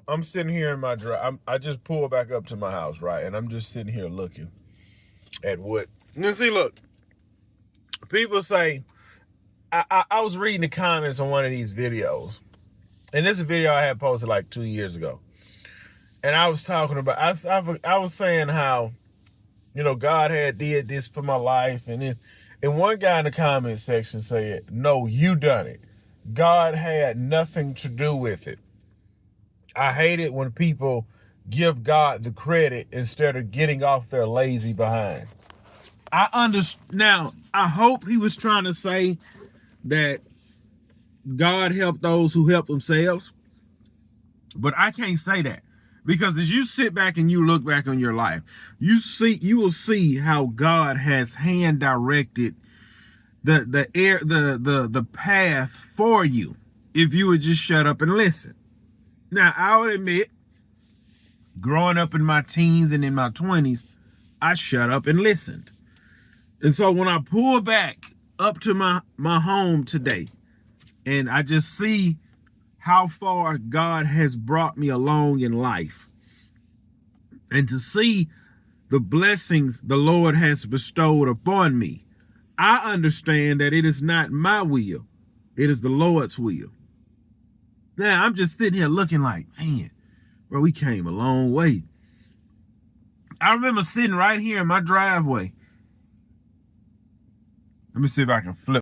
I'm sitting here in my drive. I just pulled back up to my house, right? And I'm just sitting here looking at what. You see, look, people say, I was reading the comments on one of these videos. And this is a video I had posted like 2 years ago. And I was talking about, I was saying how, God had did this for my life. And one guy in the comment section said, no, you done it. God had nothing to do with it. I hate it when people give God the credit instead of getting off their lazy behind. Now, I hope he was trying to say that God helped those who help themselves. But I can't say that. Because as you sit back and you look back on your life, you will see how God has hand directed the path for you if you would just shut up and listen. Now, I would admit, growing up in my teens and in my 20s, I shut up and listened. And so when I pull back up to my home today and I just see how far God has brought me along in life, and to see the blessings the Lord has bestowed upon me, I understand that it is not my will, it is the Lord's will. Now, I'm just sitting here looking like, man, bro, we came a long way. I remember sitting right here in my driveway. Let me see if I can flip.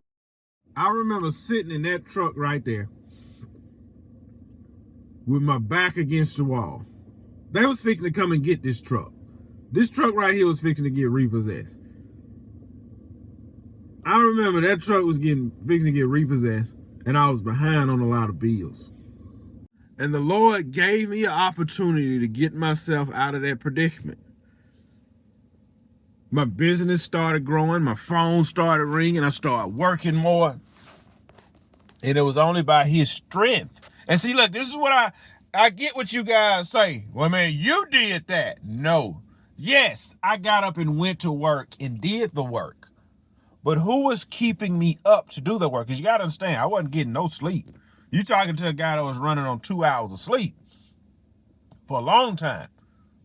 I remember sitting in that truck right there with my back against the wall. They was fixing to come and get this truck. This truck right here was fixing to get repossessed. I remember that truck was fixing to get repossessed, and I was behind on a lot of bills. And the Lord gave me an opportunity to get myself out of that predicament. My business started growing, my phone started ringing, I started working more. And it was only by his strength. And see, look, this is what I get what you guys say. Well, man, you did that. No. Yes, I got up and went to work and did the work. But who was keeping me up to do the work? Because you got to understand, I wasn't getting no sleep. You talking to a guy that was running on 2 hours of sleep for a long time.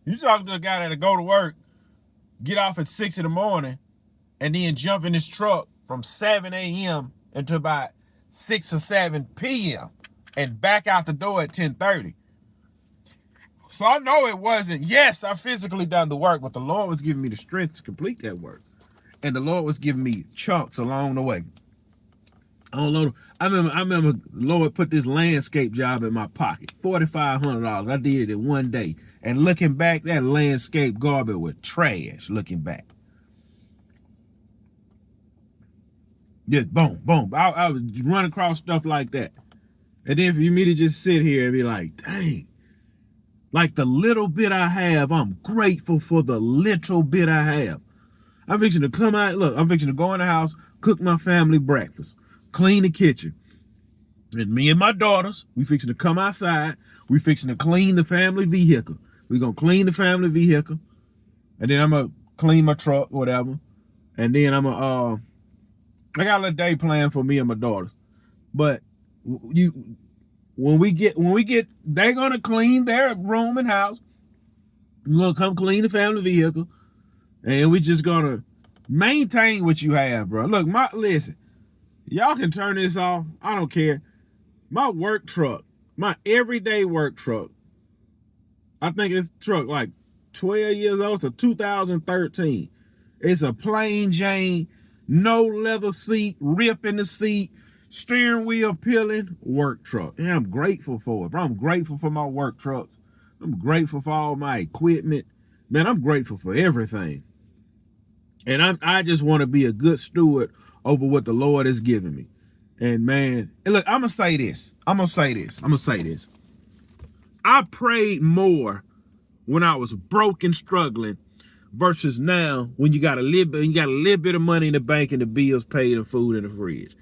You talking to a guy that'll go to work, get off at 6 in the morning, and then jump in his truck from 7 a.m. until about 6 or 7 p.m. and back out the door at 10:30. So I know it wasn't, yes, I physically done the work, but the Lord was giving me the strength to complete that work. And the Lord was giving me chunks along the way. I don't know. I remember the Lord put this landscape job in my pocket, $4,500. I did it in one day. And looking back, that landscape garbage was trash looking back. Just boom, boom. I would run across stuff like that. And then for me to just sit here and be like, dang, like the little bit I have, I'm grateful for the little bit I have. I'm fixing to come out, look, I'm fixing to go in the house, cook my family breakfast, clean the kitchen. And me and my daughters, we fixing to come outside, we fixing to clean the family vehicle. We're going to clean the family vehicle, and then I'm going to clean my truck, whatever. And then I'm going to, I got a little day plan for me and my daughters. But when we get, they're going to clean their room and house. We're going to come clean the family vehicle. And we just going to maintain what you have, bro. Look, listen, y'all can turn this off. I don't care. My work truck, my everyday work truck, I think it's truck like 12 years old, so 2013. It's a plain Jane, no leather seat, rip in the seat, steering wheel peeling work truck. And I'm grateful for it, bro. I'm grateful for my work trucks. I'm grateful for all my equipment. Man, I'm grateful for everything. And I just want to be a good steward over what the Lord has given me. And man, and look, I'm going to say this. I prayed more when I was broke and struggling versus now when you got a little bit of money in the bank and the bills paid and food in the fridge.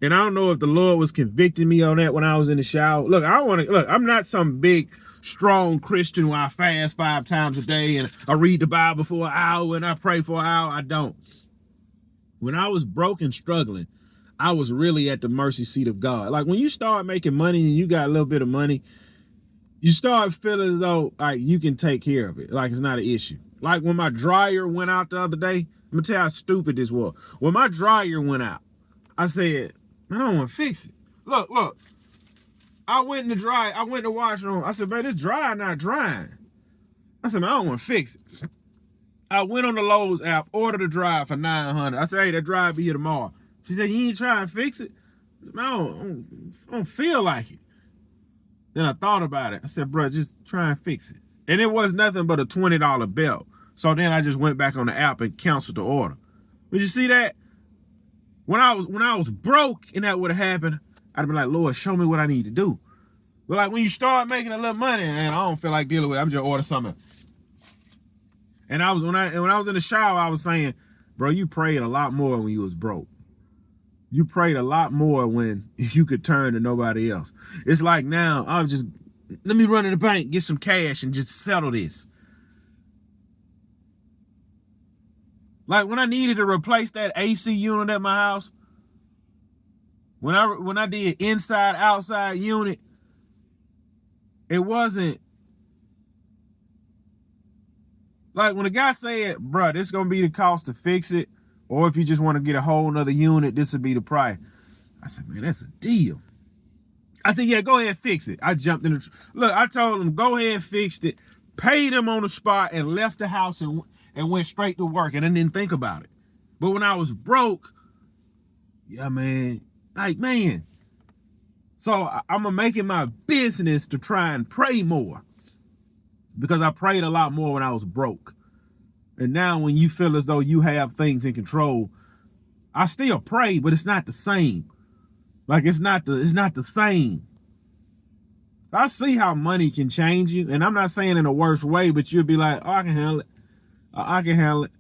And I don't know if the Lord was convicting me on that when I was in the shower. Look, I'm not some big, strong Christian where I fast 5 times a day and I read the Bible for an hour and I pray for an hour. I don't. When I was broke and struggling, I was really at the mercy seat of God. Like when you start making money and you got a little bit of money you start feeling as though like you can take care of it. Like it's not an issue. Like when my dryer went out the other day, let me tell you how stupid this was. When my dryer went out, I said, man, I don't want to fix it. Look. I went in the dryer, I went in the washroom. I said, man, this dryer not drying. I said, man, I don't want to fix it. I went on the Lowe's app, ordered a dryer for $900. I said, hey, that dryer be here tomorrow. She said, you ain't trying to fix it? I said, man, I don't feel like it. Then I thought about it. I said, bro, just try and fix it. And it was nothing but a $20 belt. So then I just went back on the app and canceled the order. But you see that? When I was broke and that would have happened, I'd be like, Lord, show me what I need to do. But like when you start making a little money, and I don't feel like dealing with it, I'm just order something. And when I was in the shower, I was saying, bro, you prayed a lot more when you was broke. You prayed a lot more when you could turn to nobody else. It's like now, let me run to the bank, get some cash, and just settle this. Like when I needed to replace that AC unit at my house, when I did inside, outside unit, it wasn't like when the guy said, bro, this is going to be the cost to fix it, or if you just want to get a whole nother unit, this would be the price. I said, man, that's a deal. I said, yeah, go ahead and fix it. I jumped in look, I told him, go ahead and fix it, paid him on the spot, and left the house and went straight to work, and I didn't think about it. But when I was broke, yeah, man, like, man. So I'm going to make it my business to try and pray more, because I prayed a lot more when I was broke. And now when you feel as though you have things in control, I still pray, but it's not the same. Like it's not the same. I see how money can change you, and I'm not saying in a worse way, but you'll be like, oh, I can handle it. I can handle it.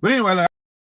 But anyway, like,